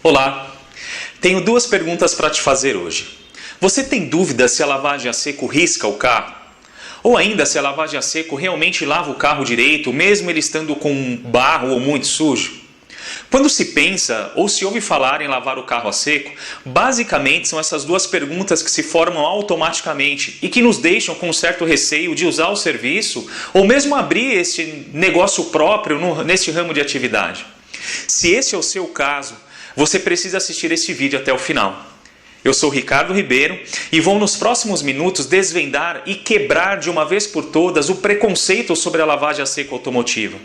Olá, tenho duas perguntas para te fazer hoje. Você tem dúvida se a lavagem a seco risca o carro? Ou ainda se a lavagem a seco realmente lava o carro direito, mesmo ele estando com barro ou muito sujo? Quando se pensa ou se ouve falar em lavar o carro a seco, basicamente são essas duas perguntas que se formam automaticamente e que nos deixam com um certo receio de usar o serviço ou mesmo abrir esse negócio próprio neste ramo de atividade. Se esse é o seu caso, você precisa assistir esse vídeo até o final. Eu sou Ricardo Ribeiro e vou nos próximos minutos desvendar e quebrar de uma vez por todas o preconceito sobre a lavagem a seco automotiva.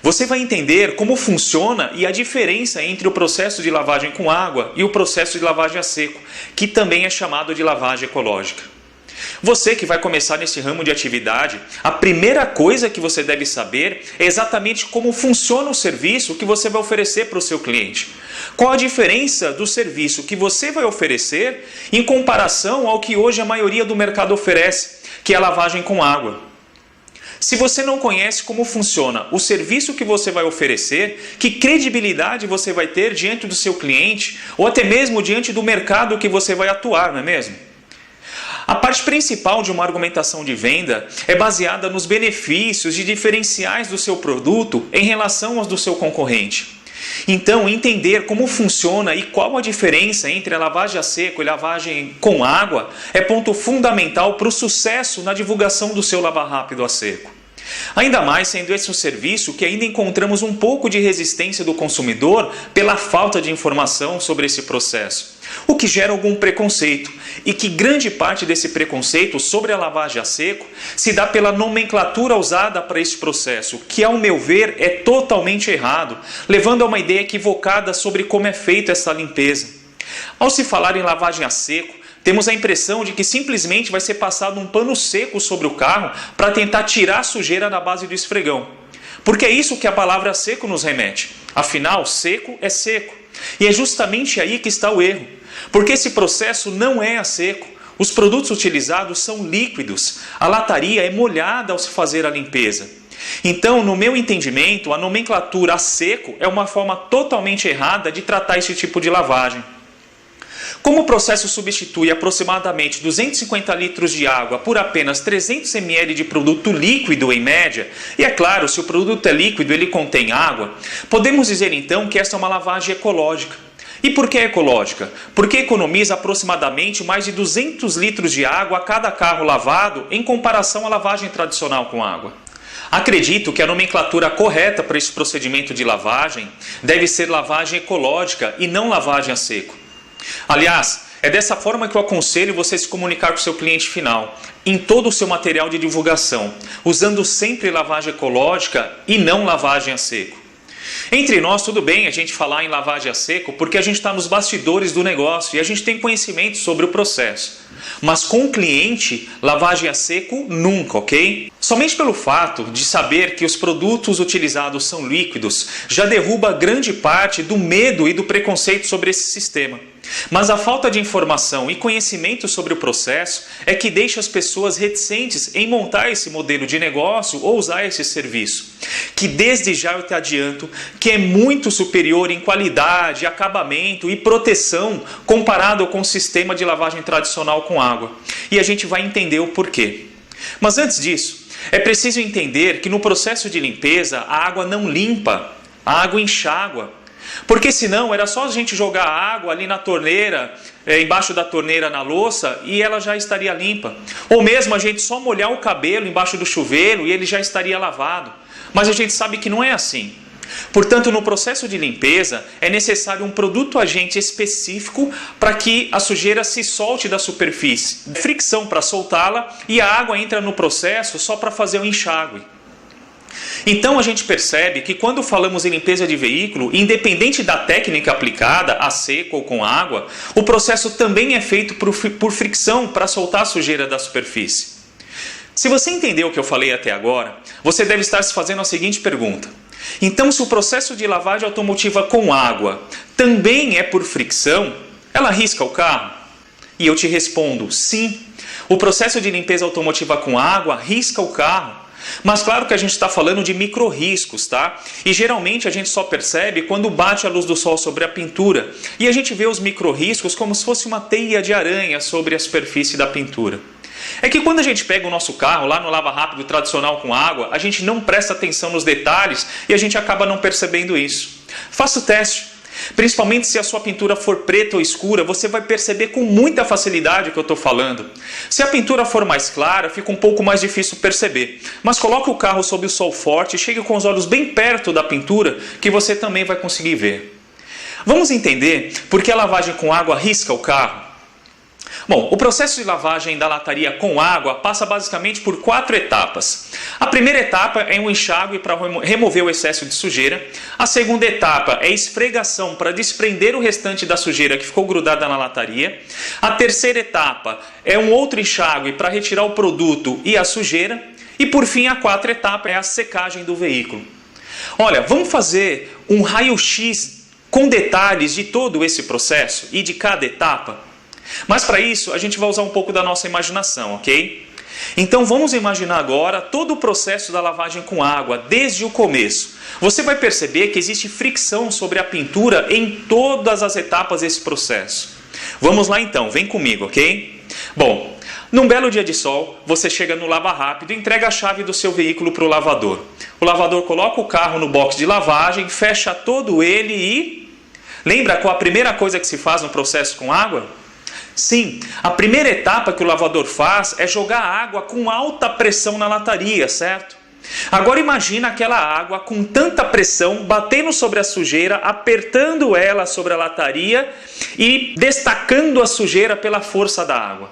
Você vai entender como funciona e a diferença entre o processo de lavagem com água e o processo de lavagem a seco, que também é chamado de lavagem ecológica. Você que vai começar nesse ramo de atividade, a primeira coisa que você deve saber é exatamente como funciona o serviço que você vai oferecer para o seu cliente. Qual a diferença do serviço que você vai oferecer em comparação ao que hoje a maioria do mercado oferece, que é a lavagem com água. Se você não conhece como funciona o serviço que você vai oferecer, que credibilidade você vai ter diante do seu cliente ou até mesmo diante do mercado que você vai atuar, não é mesmo? A parte principal de uma argumentação de venda é baseada nos benefícios e diferenciais do seu produto em relação aos do seu concorrente. Então, entender como funciona e qual a diferença entre a lavagem a seco e lavagem com água é ponto fundamental para o sucesso na divulgação do seu lava rápido a seco. Ainda mais sendo esse um serviço que ainda encontramos um pouco de resistência do consumidor pela falta de informação sobre esse processo, o que gera algum preconceito, e que grande parte desse preconceito sobre a lavagem a seco se dá pela nomenclatura usada para esse processo, que ao meu ver é totalmente errado, levando a uma ideia equivocada sobre como é feita essa limpeza. Ao se falar em lavagem a seco, temos a impressão de que simplesmente vai ser passado um pano seco sobre o carro para tentar tirar a sujeira na base do esfregão. Porque é isso que a palavra seco nos remete. Afinal, seco é seco. E é justamente aí que está o erro. Porque esse processo não é a seco. Os produtos utilizados são líquidos. A lataria é molhada ao se fazer a limpeza. Então, no meu entendimento, a nomenclatura a seco é uma forma totalmente errada de tratar esse tipo de lavagem. Como o processo substitui aproximadamente 250 litros de água por apenas 300 ml de produto líquido em média, e é claro, se o produto é líquido ele contém água, podemos dizer então que essa é uma lavagem ecológica. E por que ecológica? Porque economiza aproximadamente mais de 200 litros de água a cada carro lavado em comparação à lavagem tradicional com água. Acredito que a nomenclatura correta para esse procedimento de lavagem deve ser lavagem ecológica e não lavagem a seco. Aliás, é dessa forma que eu aconselho você se comunicar com o seu cliente final, em todo o seu material de divulgação, usando sempre lavagem ecológica e não lavagem a seco. Entre nós, tudo bem a gente falar em lavagem a seco porque a gente está nos bastidores do negócio e a gente tem conhecimento sobre o processo. Mas com o cliente, lavagem a seco nunca, ok? Somente pelo fato de saber que os produtos utilizados são líquidos já derruba grande parte do medo e do preconceito sobre esse sistema. Mas a falta de informação e conhecimento sobre o processo é que deixa as pessoas reticentes em montar esse modelo de negócio ou usar esse serviço, que desde já eu te adianto que é muito superior em qualidade, acabamento e proteção comparado com o sistema de lavagem tradicional com água. E a gente vai entender o porquê. Mas antes disso, é preciso entender que no processo de limpeza a água não limpa, a água enxágua. Porque senão era só a gente jogar a água ali na torneira, embaixo da torneira na louça e ela já estaria limpa. Ou mesmo a gente só molhar o cabelo embaixo do chuveiro e ele já estaria lavado. Mas a gente sabe que não é assim. Portanto, no processo de limpeza é necessário um produto agente específico para que a sujeira se solte da superfície. Fricção para soltá-la e a água entra no processo só para fazer o enxágue. Então a gente percebe que quando falamos em limpeza de veículo, independente da técnica aplicada, a seco ou com água, o processo também é feito por fricção para soltar a sujeira da superfície. Se você entendeu o que eu falei até agora, você deve estar se fazendo a seguinte pergunta. Então, se o processo de lavagem automotiva com água também é por fricção, ela risca o carro? E eu te respondo, sim. O processo de limpeza automotiva com água risca o carro, Mas claro que a gente está falando de micro-riscos, tá? E geralmente a gente só percebe quando bate a luz do sol sobre a pintura. E a gente vê os micro-riscos como se fosse uma teia de aranha sobre a superfície da pintura. É que quando a gente pega o nosso carro lá no lava-rápido tradicional com água, a gente não presta atenção nos detalhes e a gente acaba não percebendo isso. Faça o teste. Principalmente se a sua pintura for preta ou escura, você vai perceber com muita facilidade o que eu estou falando. Se a pintura for mais clara, fica um pouco mais difícil perceber. Mas coloque o carro sob o sol forte e chegue com os olhos bem perto da pintura, que você também vai conseguir ver. Vamos entender por que a lavagem com água risca o carro? Bom, o processo de lavagem da lataria com água passa basicamente por 4 etapas. A primeira etapa é um enxágue para remover o excesso de sujeira. A segunda etapa é esfregação para desprender o restante da sujeira que ficou grudada na lataria. A terceira etapa é um outro enxágue para retirar o produto e a sujeira. E por fim, a quarta etapa é a secagem do veículo. Olha, vamos fazer um raio-x com detalhes de todo esse processo e de cada etapa? Mas para isso, a gente vai usar um pouco da nossa imaginação, ok? Então vamos imaginar agora todo o processo da lavagem com água, desde o começo. Você vai perceber que existe fricção sobre a pintura em todas as etapas desse processo. Vamos lá então, vem comigo, ok? Bom, num belo dia de sol, você chega no Lava Rápido e entrega a chave do seu veículo para o lavador. O lavador coloca o carro no box de lavagem, fecha todo ele e... Lembra qual a primeira coisa que se faz no processo com água? Sim, a primeira etapa que o lavador faz é jogar água com alta pressão na lataria, certo? Agora imagina aquela água com tanta pressão, batendo sobre a sujeira, apertando ela sobre a lataria e destacando a sujeira pela força da água.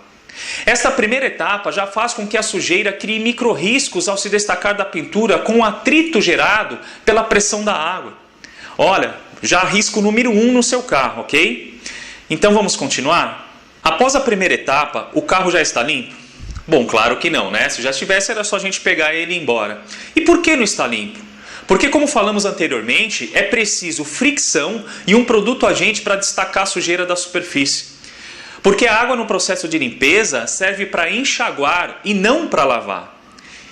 Esta primeira etapa já faz com que a sujeira crie micro-riscos ao se destacar da pintura com o atrito gerado pela pressão da água. Olha, já risco número 1 no seu carro, ok? Então vamos continuar? Após a primeira etapa, o carro já está limpo? Bom, claro que não, né? Se já estivesse, era só a gente pegar ele e ir embora. E por que não está limpo? Porque, como falamos anteriormente, é preciso fricção e um produto agente para destacar a sujeira da superfície. Porque a água no processo de limpeza serve para enxaguar e não para lavar.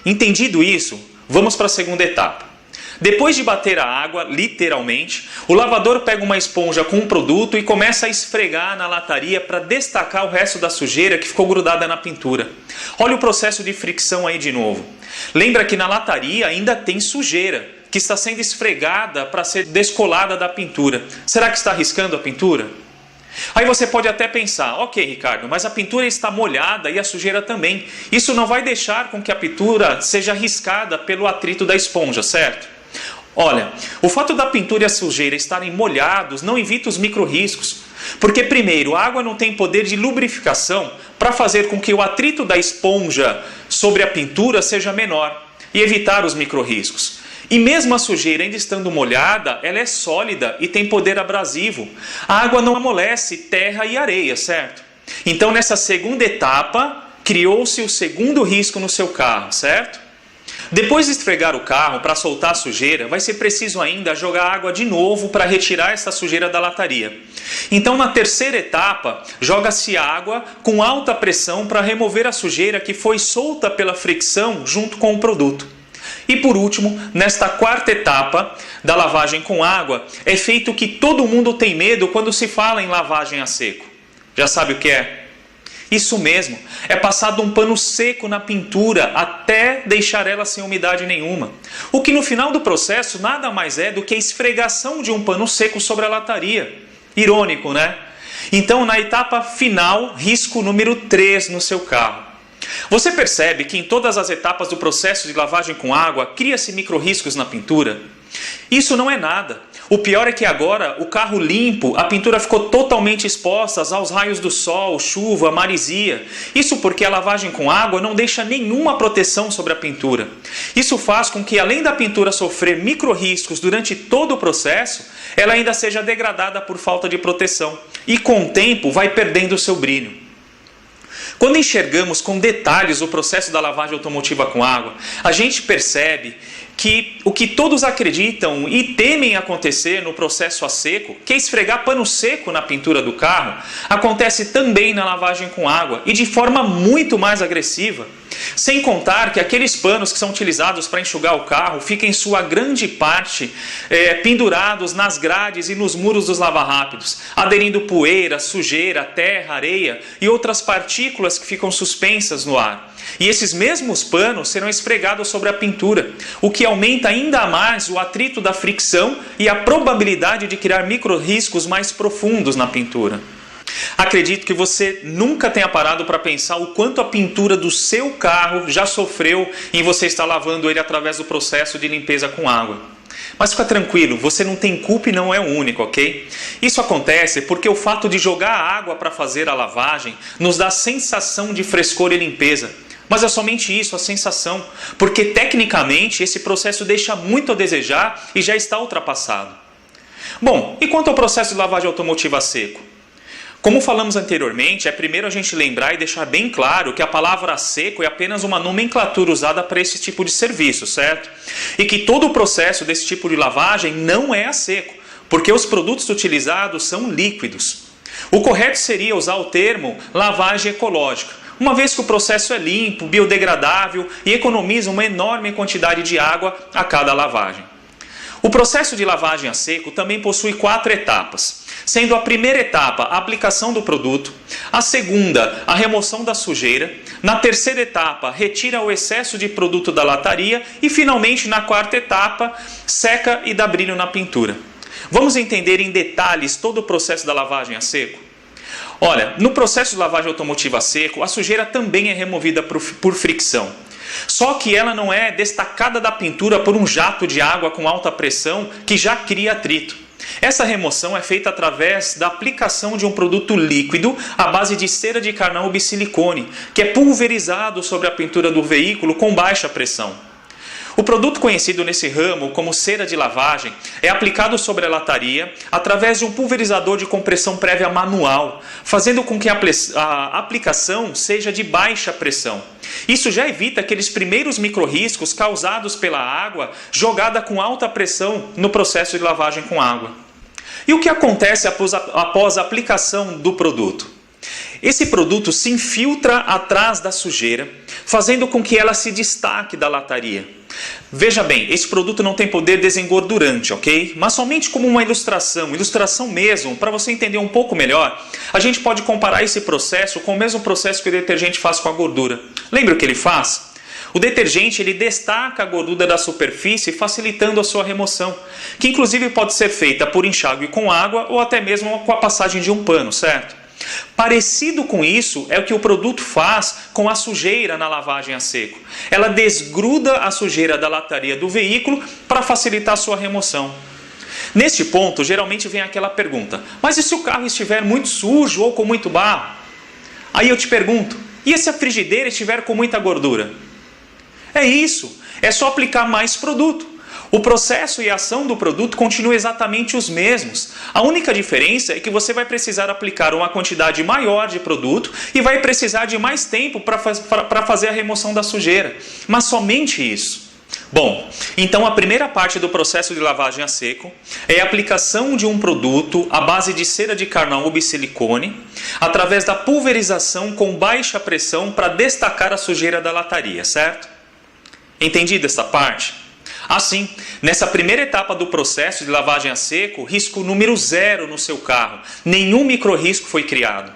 Entendido isso, vamos para a segunda etapa. Depois de bater a água, literalmente, o lavador pega uma esponja com um produto e começa a esfregar na lataria para destacar o resto da sujeira que ficou grudada na pintura. Olha o processo de fricção aí de novo. Lembra que na lataria ainda tem sujeira, que está sendo esfregada para ser descolada da pintura. Será que está riscando a pintura? Aí você pode até pensar, ok Ricardo, mas a pintura está molhada e a sujeira também. Isso não vai deixar com que a pintura seja riscada pelo atrito da esponja, certo? Olha, o fato da pintura e a sujeira estarem molhados não evita os micro-riscos, porque primeiro, a água não tem poder de lubrificação para fazer com que o atrito da esponja sobre a pintura seja menor e evitar os micro-riscos. E mesmo a sujeira ainda estando molhada, ela é sólida e tem poder abrasivo. A água não amolece terra e areia, certo? Então nessa segunda etapa, criou-se o segundo risco no seu carro, certo? Depois de esfregar o carro para soltar a sujeira, vai ser preciso ainda jogar água de novo para retirar essa sujeira da lataria. Então, na terceira etapa, joga-se água com alta pressão para remover a sujeira que foi solta pela fricção junto com o produto. E por último, nesta quarta etapa da lavagem com água, é feito o que todo mundo tem medo quando se fala em lavagem a seco. Já sabe o que é? Isso mesmo, é passado um pano seco na pintura até deixar ela sem umidade nenhuma. O que no final do processo nada mais é do que a esfregação de um pano seco sobre a lataria. Irônico, né? Então, na etapa final, risco número 3 no seu carro. Você percebe que em todas as etapas do processo de lavagem com água, cria-se micro-riscos na pintura? Isso não é nada. O pior é que agora, o carro limpo, a pintura ficou totalmente exposta aos raios do sol, chuva, marisia. Isso porque a lavagem com água não deixa nenhuma proteção sobre a pintura. Isso faz com que, além da pintura sofrer micro-riscos durante todo o processo, ela ainda seja degradada por falta de proteção. E com o tempo vai perdendo o seu brilho. Quando enxergamos com detalhes o processo da lavagem automotiva com água, a gente percebe que o que todos acreditam e temem acontecer no processo a seco, que é esfregar pano seco na pintura do carro, acontece também na lavagem com água e de forma muito mais agressiva. Sem contar que aqueles panos que são utilizados para enxugar o carro ficam em sua grande parte pendurados nas grades e nos muros dos lava-rápidos, aderindo poeira, sujeira, terra, areia e outras partículas que ficam suspensas no ar. E esses mesmos panos serão esfregados sobre a pintura, o que aumenta ainda mais o atrito da fricção e a probabilidade de criar micro-riscos mais profundos na pintura. Acredito que você nunca tenha parado para pensar o quanto a pintura do seu carro já sofreu em você estar lavando ele através do processo de limpeza com água. Mas fica tranquilo, você não tem culpa e não é o único, ok? Isso acontece porque o fato de jogar água para fazer a lavagem nos dá a sensação de frescor e limpeza. Mas é somente isso, a sensação, porque tecnicamente esse processo deixa muito a desejar e já está ultrapassado. Bom, e quanto ao processo de lavagem automotiva a seco? Como falamos anteriormente, é primeiro a gente lembrar e deixar bem claro que a palavra a seco é apenas uma nomenclatura usada para esse tipo de serviço, certo? E que todo o processo desse tipo de lavagem não é a seco, porque os produtos utilizados são líquidos. O correto seria usar o termo lavagem ecológica, uma vez que o processo é limpo, biodegradável e economiza uma enorme quantidade de água a cada lavagem. O processo de lavagem a seco também possui 4 etapas, sendo a primeira etapa a aplicação do produto, a segunda a remoção da sujeira, na terceira etapa retira o excesso de produto da lataria e finalmente na quarta etapa seca e dá brilho na pintura. Vamos entender em detalhes todo o processo da lavagem a seco? Olha, no processo de lavagem automotiva a seco, a sujeira também é removida por fricção. Só que ela não é destacada da pintura por um jato de água com alta pressão que já cria atrito. Essa remoção é feita através da aplicação de um produto líquido à base de cera de carnão ou bisilicone, que é pulverizado sobre a pintura do veículo com baixa pressão. O produto conhecido nesse ramo como cera de lavagem é aplicado sobre a lataria através de um pulverizador de compressão prévia manual, fazendo com que a aplicação seja de baixa pressão. Isso já evita aqueles primeiros micro-riscos causados pela água jogada com alta pressão no processo de lavagem com água. E o que acontece após a aplicação do produto? Esse produto se infiltra atrás da sujeira, fazendo com que ela se destaque da lataria. Veja bem, esse produto não tem poder desengordurante, ok? Mas somente como uma ilustração mesmo, para você entender um pouco melhor, a gente pode comparar esse processo com o mesmo processo que o detergente faz com a gordura. Lembra o que ele faz? O detergente ele destaca a gordura da superfície, facilitando a sua remoção, que inclusive pode ser feita por enxágue com água ou até mesmo com a passagem de um pano, certo? Parecido com isso é o que o produto faz com a sujeira na lavagem a seco. Ela desgruda a sujeira da lataria do veículo para facilitar a sua remoção. Neste ponto, geralmente vem aquela pergunta: mas e se o carro estiver muito sujo ou com muito barro? Aí eu te pergunto: e se a frigideira estiver com muita gordura? É isso, é só aplicar mais produto. O processo e a ação do produto continuam exatamente os mesmos. A única diferença é que você vai precisar aplicar uma quantidade maior de produto e vai precisar de mais tempo para fazer a remoção da sujeira. Mas somente isso. Bom, então a primeira parte do processo de lavagem a seco é a aplicação de um produto à base de cera de carnão ou bisilicone através da pulverização com baixa pressão para destacar a sujeira da lataria, certo? Entendido esta parte? Assim, nessa primeira etapa do processo de lavagem a seco, risco número 0 no seu carro. Nenhum micro-risco foi criado.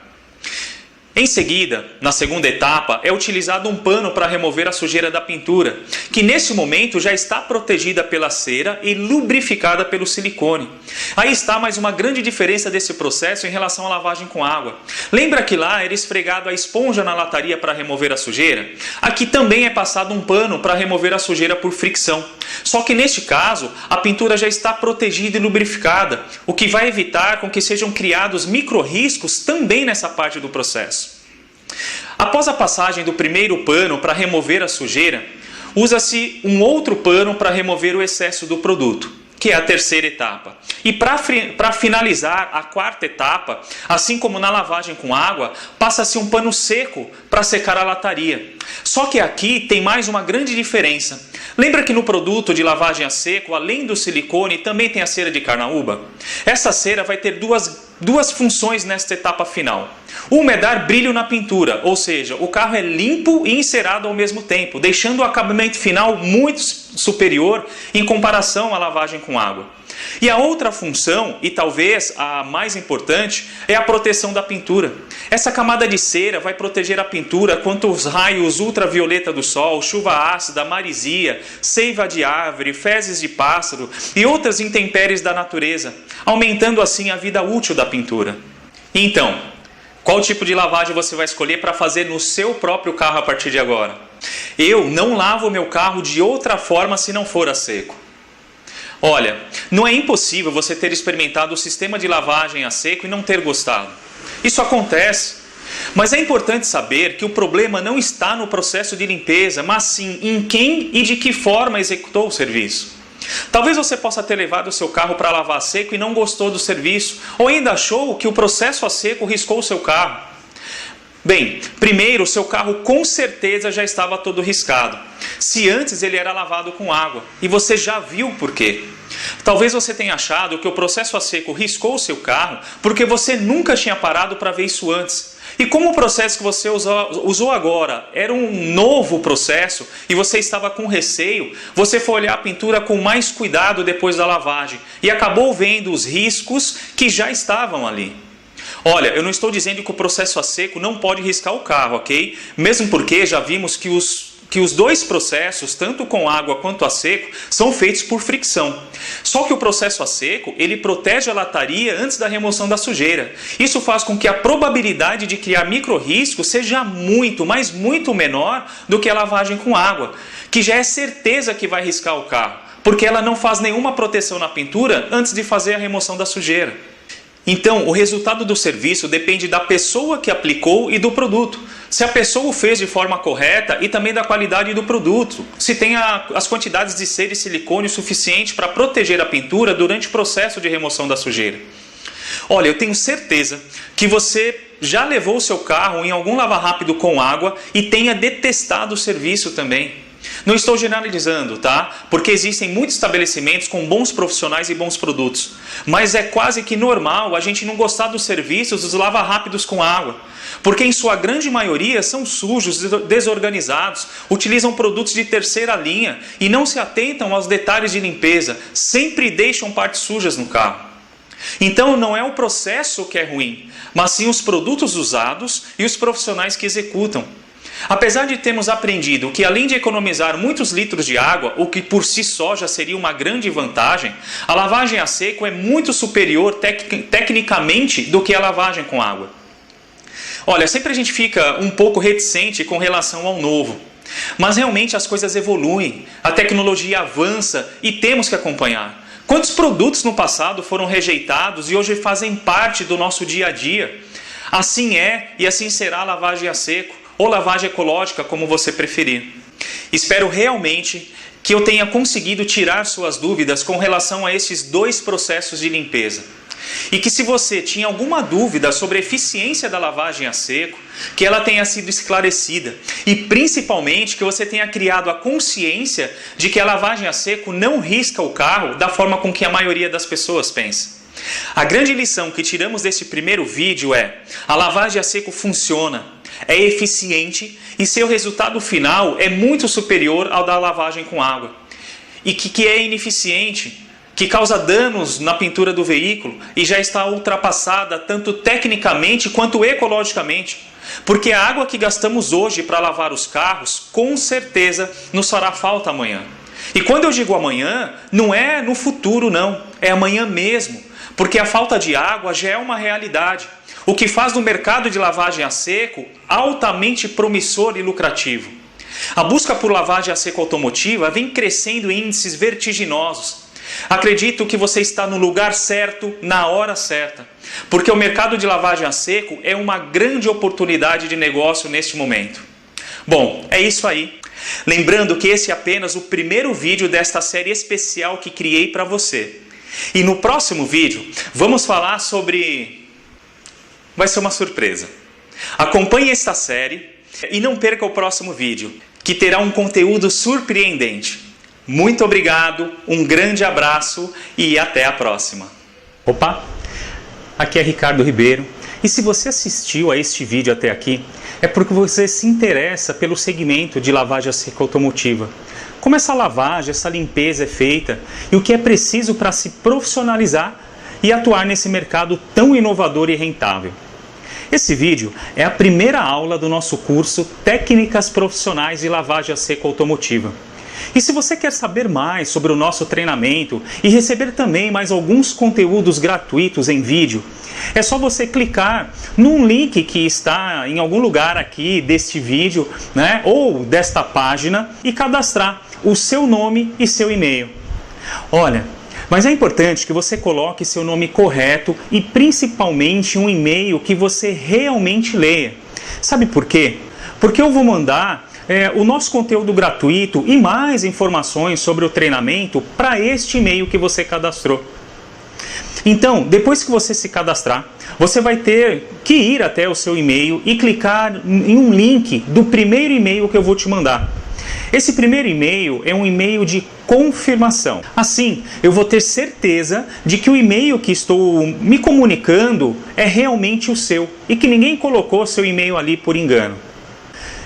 Em seguida, na segunda etapa, é utilizado um pano para remover a sujeira da pintura, que nesse momento já está protegida pela cera e lubrificada pelo silicone. Aí está mais uma grande diferença desse processo em relação à lavagem com água. Lembra que lá era esfregado a esponja na lataria para remover a sujeira? Aqui também é passado um pano para remover a sujeira por fricção. Só que neste caso, a pintura já está protegida e lubrificada, o que vai evitar com que sejam criados micro-riscos também nessa parte do processo. Após a passagem do primeiro pano para remover a sujeira, usa-se um outro pano para remover o excesso do produto, que é a terceira etapa. E para finalizar a quarta etapa, assim como na lavagem com água, passa-se um pano seco para secar a lataria. Só que aqui tem mais uma grande diferença. Lembra que no produto de lavagem a seco, além do silicone, também tem a cera de carnaúba? Essa cera vai ter duas funções nesta etapa final. Uma é dar brilho na pintura, ou seja, o carro é limpo e encerado ao mesmo tempo, deixando o acabamento final muito superior em comparação à lavagem com água. E a outra função, e talvez a mais importante, é a proteção da pintura. Essa camada de cera vai proteger a pintura contra os raios ultravioleta do sol, chuva ácida, marisia, seiva de árvore, fezes de pássaro e outras intempéries da natureza, aumentando assim a vida útil da pintura. Então, qual tipo de lavagem você vai escolher para fazer no seu próprio carro a partir de agora? Eu não lavo meu carro de outra forma se não for a seco. Olha, não é impossível você ter experimentado o sistema de lavagem a seco e não ter gostado. Isso acontece, mas é importante saber que o problema não está no processo de limpeza, mas sim em quem e de que forma executou o serviço. Talvez você possa ter levado o seu carro para lavar a seco e não gostou do serviço, ou ainda achou que o processo a seco riscou o seu carro. Bem, primeiro, o seu carro com certeza já estava todo riscado, se antes ele era lavado com água, e você já viu por quê. Talvez você tenha achado que o processo a seco riscou o seu carro porque você nunca tinha parado para ver isso antes. E como o processo que você usou agora era um novo processo e você estava com receio, você foi olhar a pintura com mais cuidado depois da lavagem e acabou vendo os riscos que já estavam ali. Olha, eu não estou dizendo que o processo a seco não pode riscar o carro, ok? Mesmo porque já vimos que os dois processos, tanto com água quanto a seco, são feitos por fricção. Só que o processo a seco, ele protege a lataria antes da remoção da sujeira. Isso faz com que a probabilidade de criar micro-riscos seja muito, mas muito menor do que a lavagem com água, que já é certeza que vai riscar o carro, porque ela não faz nenhuma proteção na pintura antes de fazer a remoção da sujeira. Então, o resultado do serviço depende da pessoa que aplicou e do produto. Se a pessoa o fez de forma correta e também da qualidade do produto. Se tem as quantidades de cera e silicone suficiente para proteger a pintura durante o processo de remoção da sujeira. Olha, eu tenho certeza que você já levou o seu carro em algum lava-rápido com água e tenha detestado o serviço também. Não estou generalizando, tá? Porque existem muitos estabelecimentos com bons profissionais e bons produtos. Mas é quase que normal a gente não gostar dos serviços dos lava-rápidos com água. Porque em sua grande maioria são sujos, desorganizados, utilizam produtos de terceira linha e não se atentam aos detalhes de limpeza. Sempre deixam partes sujas no carro. Então não é o processo que é ruim, mas sim os produtos usados e os profissionais que executam. Apesar de termos aprendido que além de economizar muitos litros de água, o que por si só já seria uma grande vantagem, a lavagem a seco é muito superior tecnicamente do que a lavagem com água. Olha, sempre a gente fica um pouco reticente com relação ao novo, mas realmente as coisas evoluem, a tecnologia avança e temos que acompanhar. Quantos produtos no passado foram rejeitados e hoje fazem parte do nosso dia a dia? Assim é e assim será a lavagem a seco, ou lavagem ecológica, como você preferir. Espero realmente que eu tenha conseguido tirar suas dúvidas com relação a esses dois processos de limpeza. E que se você tinha alguma dúvida sobre a eficiência da lavagem a seco, que ela tenha sido esclarecida. E principalmente que você tenha criado a consciência de que a lavagem a seco não risca o carro da forma com que a maioria das pessoas pensa. A grande lição que tiramos desse primeiro vídeo é: a lavagem a seco funciona, é eficiente e seu resultado final é muito superior ao da lavagem com água. E que é ineficiente, que causa danos na pintura do veículo e já está ultrapassada tanto tecnicamente quanto ecologicamente. Porque a água que gastamos hoje para lavar os carros, com certeza nos fará falta amanhã. E quando eu digo amanhã, não é no futuro não, é amanhã mesmo. Porque a falta de água já é uma realidade, o que faz do mercado de lavagem a seco altamente promissor e lucrativo. A busca por lavagem a seco automotiva vem crescendo em índices vertiginosos. Acredito que você está no lugar certo, na hora certa, porque o mercado de lavagem a seco é uma grande oportunidade de negócio neste momento. Bom, é isso aí. Lembrando que esse é apenas o primeiro vídeo desta série especial que criei para você. E no próximo vídeo, vamos falar sobre... Vai ser uma surpresa. Acompanhe esta série e não perca o próximo vídeo, que terá um conteúdo surpreendente. Muito obrigado, um grande abraço e até a próxima. Opa, aqui é Ricardo Ribeiro. E se você assistiu a este vídeo até aqui, é porque você se interessa pelo segmento de lavagem a seco automotiva. Como essa lavagem, essa limpeza é feita e o que é preciso para se profissionalizar e atuar nesse mercado tão inovador e rentável. Esse vídeo é a primeira aula do nosso curso Técnicas Profissionais de Lavagem a Seco Automotiva. E se você quer saber mais sobre o nosso treinamento e receber também mais alguns conteúdos gratuitos em vídeo, é só você clicar num link que está em algum lugar aqui deste vídeo, né, ou desta página e cadastrar o seu nome e seu e-mail. Olha, mas é importante que você coloque seu nome correto e principalmente um e-mail que você realmente leia. Sabe por quê? Porque eu vou mandar o nosso conteúdo gratuito e mais informações sobre o treinamento para este e-mail que você cadastrou. Então, depois que você se cadastrar, você vai ter que ir até o seu e-mail e clicar em um link do primeiro e-mail que eu vou te mandar. Esse primeiro e-mail é um e-mail de confirmação. Assim, eu vou ter certeza de que o e-mail que estou me comunicando é realmente o seu e que ninguém colocou seu e-mail ali por engano.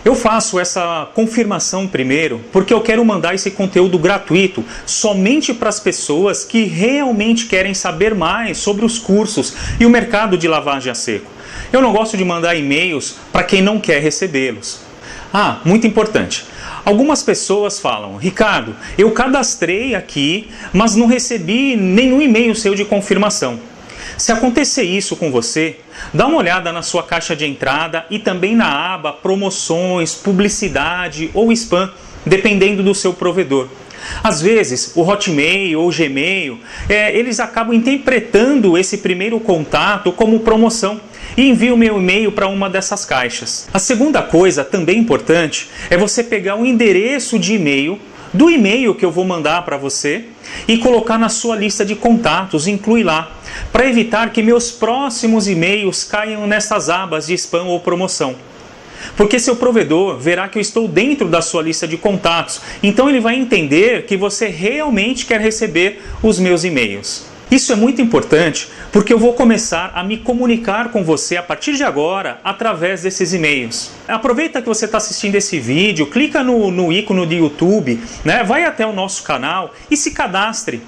Eu faço essa confirmação primeiro porque eu quero mandar esse conteúdo gratuito somente para as pessoas que realmente querem saber mais sobre os cursos e o mercado de lavagem a seco. Eu não gosto de mandar e-mails para quem não quer recebê-los. Ah, muito importante. Algumas pessoas falam: Ricardo, eu cadastrei aqui, mas não recebi nenhum e-mail seu de confirmação. Se acontecer isso com você, dá uma olhada na sua caixa de entrada e também na aba promoções, publicidade ou spam, dependendo do seu provedor. Às vezes, o Hotmail ou Gmail, eles acabam interpretando esse primeiro contato como promoção e enviam o meu e-mail para uma dessas caixas. A segunda coisa, também importante, é você pegar o endereço de e-mail do e-mail que eu vou mandar para você e colocar na sua lista de contatos, inclui lá, para evitar que meus próximos e-mails caiam nessas abas de spam ou promoção. Porque seu provedor verá que eu estou dentro da sua lista de contatos, então ele vai entender que você realmente quer receber os meus e-mails. Isso é muito importante porque eu vou começar a me comunicar com você a partir de agora através desses e-mails. Aproveita que você está assistindo esse vídeo, clica no ícone do YouTube, né? Vai até o nosso canal e se cadastre.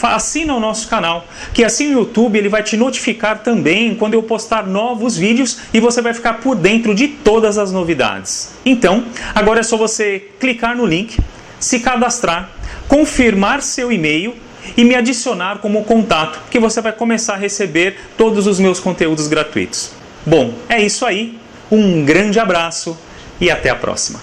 Assina o nosso canal, que assim o YouTube ele vai te notificar também quando eu postar novos vídeos e você vai ficar por dentro de todas as novidades. Então, agora é só você clicar no link, se cadastrar, confirmar seu e-mail e me adicionar como contato, que você vai começar a receber todos os meus conteúdos gratuitos. Bom, é isso aí, um grande abraço e até a próxima.